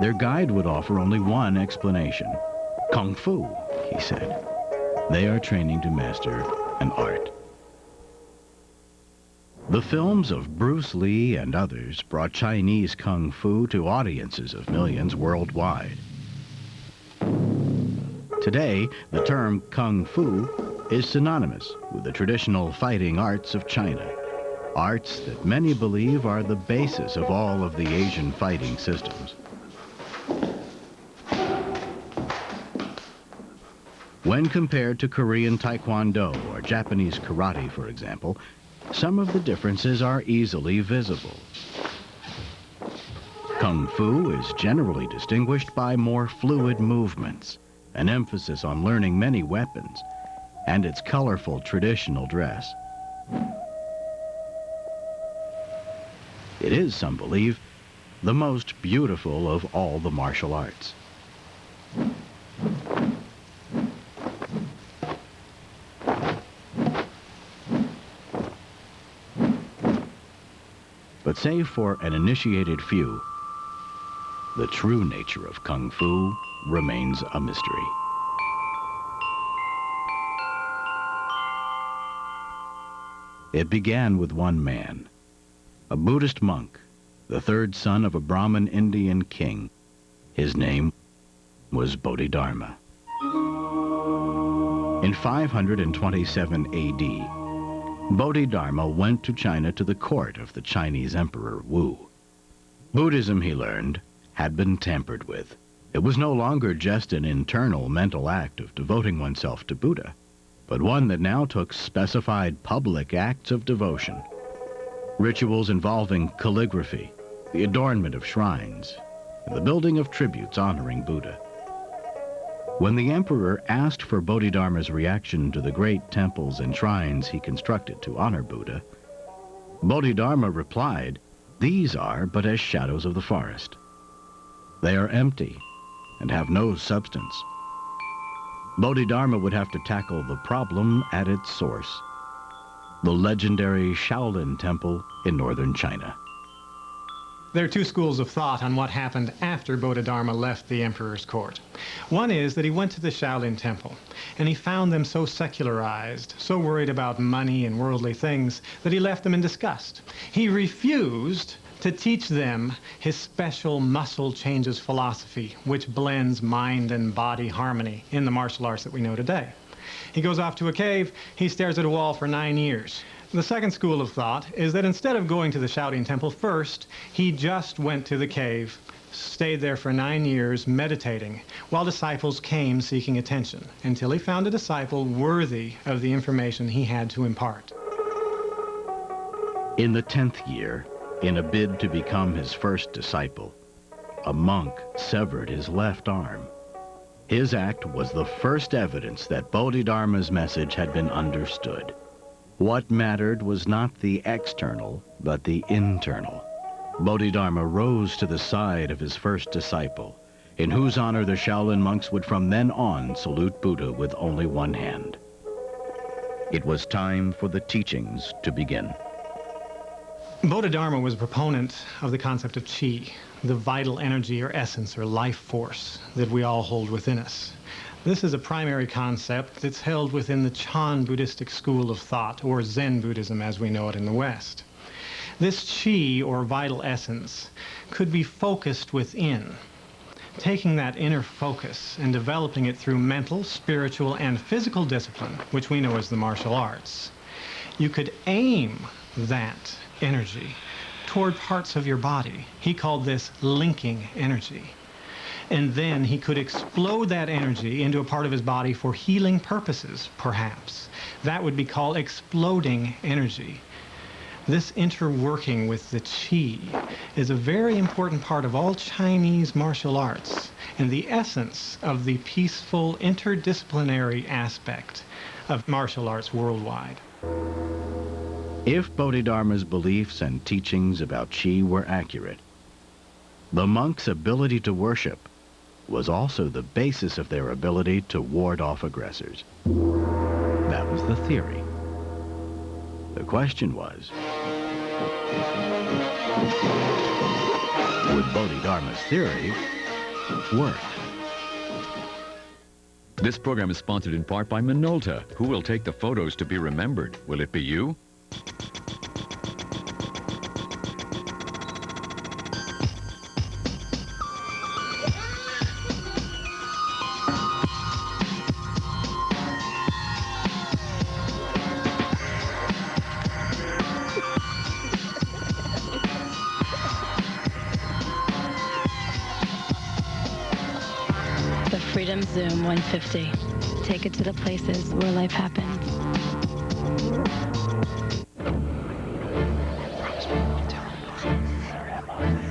their guide would offer only one explanation. Kung Fu, he said. They are training to master an art. The films of Bruce Lee and others brought Chinese Kung Fu to audiences of millions worldwide. Today, the term Kung Fu is synonymous with the traditional fighting arts of China, arts that many believe are the basis of all of the Asian fighting systems. When compared to Korean Taekwondo or Japanese karate, for example, some of the differences are easily visible. Kung Fu is generally distinguished by more fluid movements, an emphasis on learning many weapons, and its colorful traditional dress. It is, some believe, the most beautiful of all the martial arts. But save for an initiated few, the true nature of Kung Fu remains a mystery. It began with one man, a Buddhist monk, the third son of a Brahmin Indian king. His name was Bodhidharma. In 527 A.D., Bodhidharma went to China to the court of the Chinese Emperor Wu. Buddhism, he learned, had been tampered with. It was no longer just an internal mental act of devoting oneself to Buddha, but one that now took specified public acts of devotion. Rituals involving calligraphy, the adornment of shrines, and the building of tributes honoring Buddha. When the emperor asked for Bodhidharma's reaction to the great temples and shrines he constructed to honor Buddha, Bodhidharma replied, "These are but as shadows of the forest. They are empty and have no substance." Bodhidharma would have to tackle the problem at its source, the legendary Shaolin Temple in northern China. There are two schools of thought on what happened after Bodhidharma left the emperor's court. One is that he went to the Shaolin Temple, and he found them so secularized, so worried about money and worldly things, that he left them in disgust. He refused to teach them his special muscle changes philosophy, which blends mind and body harmony in the martial arts that we know today. He goes off to a cave, he stares at a wall for 9 years. The second school of thought is that instead of going to the Shaolin Temple first, he just went to the cave, stayed there for 9 years meditating, while disciples came seeking attention, until he found a disciple worthy of the information he had to impart. In the 10th year, in a bid to become his first disciple, a monk severed his left arm. His act was the first evidence that Bodhidharma's message had been understood. What mattered was not the external, but the internal. Bodhidharma rose to the side of his first disciple, in whose honor the Shaolin monks would from then on salute Buddha with only one hand. It was time for the teachings to begin. Bodhidharma was a proponent of the concept of qi, the vital energy or essence or life force that we all hold within us. This is a primary concept that's held within the Chan Buddhistic school of thought, or Zen Buddhism as we know it in the West. This qi, or vital essence, could be focused within, taking that inner focus and developing it through mental, spiritual, and physical discipline, which we know as the martial arts. You could aim that energy toward parts of your body. He called this linking energy. And then he could explode that energy into a part of his body for healing purposes, perhaps. That would be called exploding energy. This interworking with the qi is a very important part of all Chinese martial arts and the essence of the peaceful interdisciplinary aspect of martial arts worldwide. If Bodhidharma's beliefs and teachings about qi were accurate, the monks' ability to worship was also the basis of their ability to ward off aggressors. That was the theory. The question was, would Bodhidharma's theory work? This program is sponsored in part by Minolta. Who will take the photos to be remembered? Will it be you? Freedom Zoom 150. Take it to the places where life happens.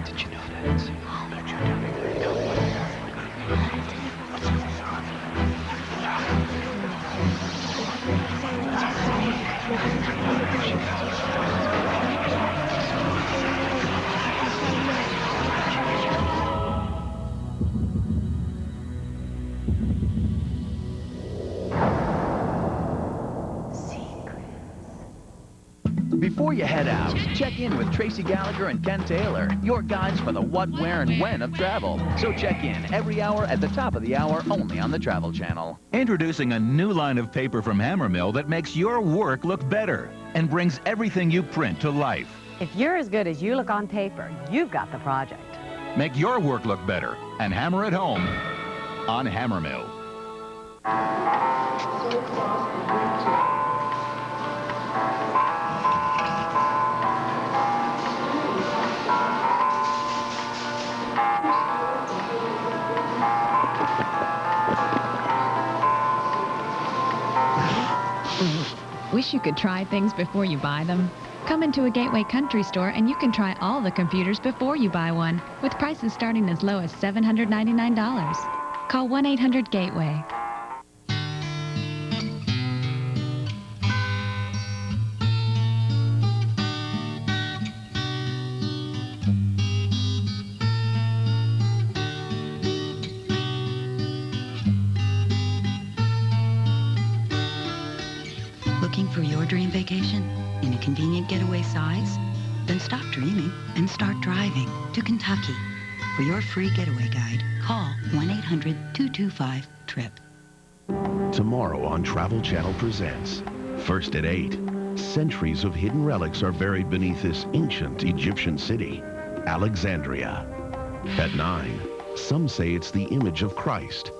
Did you know that? Before you head out, check in with Tracy Gallagher and Ken Taylor, your guides for the what, where, and when of travel. So check in every hour at the top of the hour, only on the Travel Channel. Introducing a new line of paper from Hammermill that makes your work look better and brings everything you print to life. If you're as good as you look on paper, you've got the project. Make your work look better and hammer it home on Hammermill. Wish you could try things before you buy them? Come into a Gateway Country store and you can try all the computers before you buy one, with prices starting as low as $799. Call 1-800-GATEWAY. Looking for your dream vacation in a convenient getaway size? Then stop dreaming and start driving to Kentucky. For your free getaway guide, call 1-800-225-TRIP. Tomorrow on Travel Channel presents, first at 8, centuries of hidden relics are buried beneath this ancient Egyptian city, Alexandria. At 9, some say it's the image of Christ,